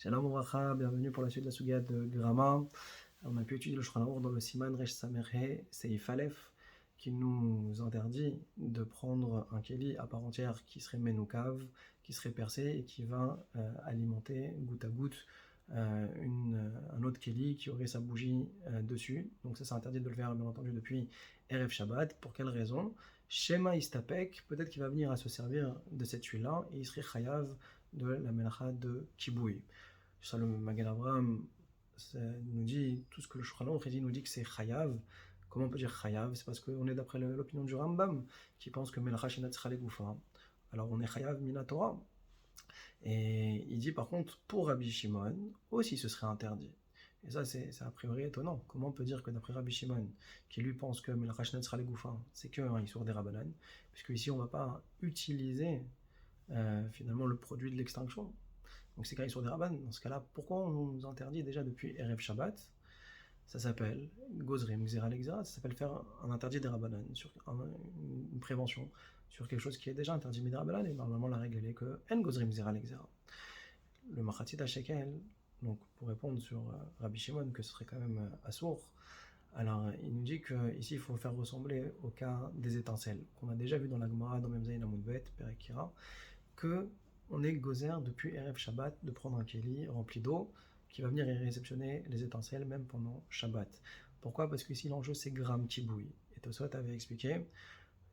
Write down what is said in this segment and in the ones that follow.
Shalom Ouracha, bienvenue pour la suite de la Sugia de Grama. On a pu étudier le Shulchan Aruch dans le Siman Resh Samerhe Seif Aleph, qui nous interdit de prendre un keli à part entière qui serait menoukav, qui serait percé et qui va alimenter goutte à goutte un autre keli qui aurait sa bougie dessus. Donc ça c'est interdit de le faire bien entendu depuis Erev Shabbat. Pour quelle raison? Shema Istapek, peut-être qu'il va venir à se servir de cette huile-là et il serait chayav de la melacha de Kibouy. Ça, le Magen Avraham nous dit, tout ce que le Shulchan Aruch nous dit que c'est chayav. Comment on peut dire chayav? C'est parce qu'on est d'après l'opinion du Rambam, qui pense que melacha shenat tzricha legoufa. Alors on est chayav mina Torah. Et il dit par contre, pour Rabbi Shimon, aussi ce serait interdit. Et ça, c'est a priori étonnant. Comment on peut dire que d'après Rabbi Shimon, qui lui pense que melacha shenat tzricha legoufa, c'est qu'un issour des Rabbanan, puisque ici on ne va pas utiliser finalement le produit de l'extinction. Donc c'est quand même sur des rabban. Dans ce cas-là, pourquoi on nous interdit déjà depuis Erev Shabbat? Ça s'appelle Gozrim, Xera Lexera, ça s'appelle faire un interdit des rabbanan, sur une prévention, sur quelque chose qui est déjà interdit des rabbanan, et normalement la règle elle est que En Gozrim, Xera Lexera. Le Machatzit HaShekel, donc pour répondre sur Rabbi Shimon, que ce serait quand même assourd, alors il nous dit qu'ici il faut faire ressembler au cas des étincelles, qu'on a déjà vu dans la Gemara, dans Memzaïn Amudbet, Perekira, que on est gozer depuis Erev Shabbat de prendre un keli rempli d'eau qui va venir y réceptionner les étincelles même pendant Shabbat. Pourquoi? Parce que ici l'enjeu c'est Gram Kibouy. Et Tosfot avait expliqué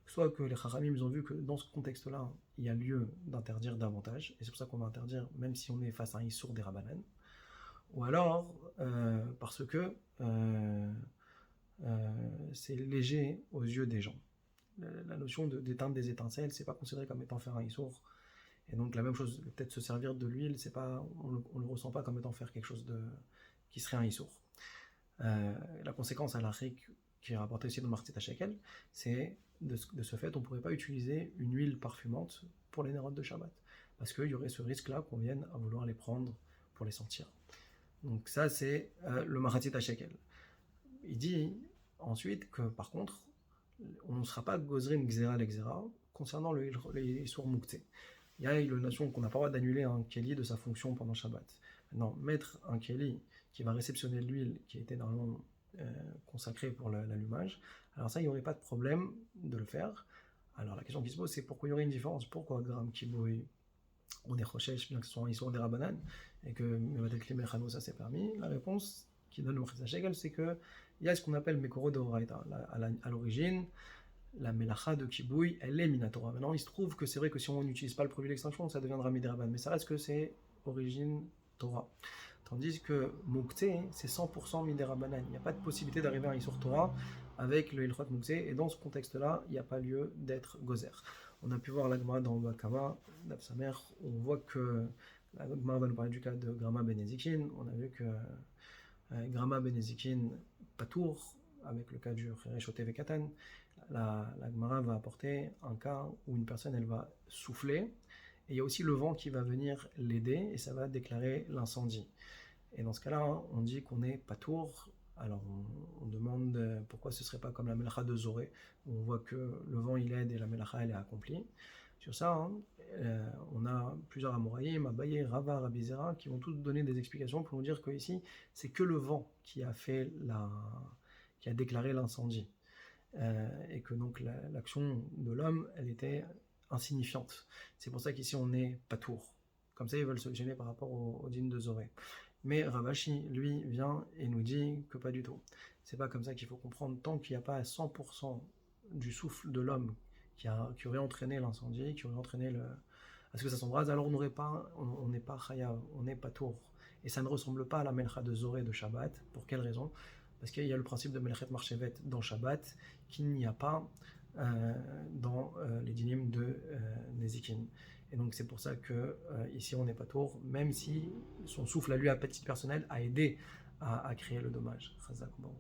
soit que les Chachamim ont vu que dans ce contexte-là, il y a lieu d'interdire davantage, et c'est pour ça qu'on va interdire même si on est face à un issour des Rabbanan, ou alors parce que c'est léger aux yeux des gens. La notion d'éteindre des étincelles, c'est pas considéré comme étant faire un issour. Et donc la même chose, peut-être se servir de l'huile, c'est pas, on le ressent pas comme étant faire quelque chose qui serait un issour. La conséquence à l'arrique qui est rapportée aussi dans le Machatzit HaShekel, c'est de ce fait, on ne pourrait pas utiliser une huile parfumante pour les nérotes de Shabbat, parce qu'il y aurait ce risque-là qu'on vienne à vouloir les prendre pour les sentir. Donc ça, c'est le Machatzit HaShekel. Il dit ensuite que par contre, on ne sera pas gozrim xera l'exera concernant les issour muktzeh. Il y a une notion qu'on n'a pas le droit d'annuler un keli de sa fonction pendant Shabbat. Maintenant, mettre un keli qui va réceptionner l'huile qui était normalement consacrée pour l'allumage, alors ça, il n'y aurait pas de problème de le faire. Alors la question qui se pose, c'est pourquoi il y aurait une différence? Pourquoi Gram Kibouy, on est chochesh, bien que ce soit un issour des Rabbanan, et que Mevatel Kli Melchano, ça c'est permis? La réponse qui donne le Machatzit HaShekel, c'est qu'il y a ce qu'on appelle Mekoro de Horaïta. À l'origine, la melacha de Kibouy, elle est minatora. Maintenant, il se trouve que c'est vrai que si on n'utilise pas le produit d'extinction, ça deviendra midiraban, mais ça reste que c'est origine Torah. Tandis que Mouktsé, c'est 100% midirabanan. Il n'y a pas de possibilité d'arriver à un Issour Torah avec le Ilchot Mouktsé, et dans ce contexte-là, il n'y a pas lieu d'être gozer. On a pu voir l'Agma dans Bakama, d'Absamer, on voit que l'Agma va nous parler du cas de Grama Benezikin. On a vu que Grama Benezikin Patour, avec le cas du Réchoté Vekatan, la Gemara va apporter un cas où une personne elle va souffler, et il y a aussi le vent qui va venir l'aider, et ça va déclarer l'incendie. Et dans ce cas-là, on dit qu'on est patour. Alors on demande pourquoi ce ne serait pas comme la melacha de Zoré, où on voit que le vent il aide et la melacha elle est accomplie. Sur ça, on a plusieurs Amoraïm, Abaye, Rava, Rabbi Zera, qui vont tous donner des explications pour nous dire que ici, c'est que le vent qui a déclaré l'incendie. Et que donc l'action de l'homme, elle était insignifiante. C'est pour ça qu'ici on est patour. Comme ça, ils veulent se gêner par rapport au dîne de Zoré. Mais Ravashi, lui, vient et nous dit que pas du tout. C'est pas comme ça qu'il faut comprendre. Tant qu'il n'y a pas à 100% du souffle de l'homme qui aurait entraîné l'incendie, qui aurait entraîné à ce que ça s'embrase, alors on n'est pas chayav, on n'est patour. Et ça ne ressemble pas à la melcha de Zoré de Shabbat. Pour quelle raison? Parce qu'il y a le principe de Melchet Marchevet dans Shabbat qu'il n'y a pas dans les dynimes de Nezikin. Et donc c'est pour ça que ici on n'est pas tour, même si son souffle à lui à titre personnel a aidé à créer le dommage. Chazak Baruch.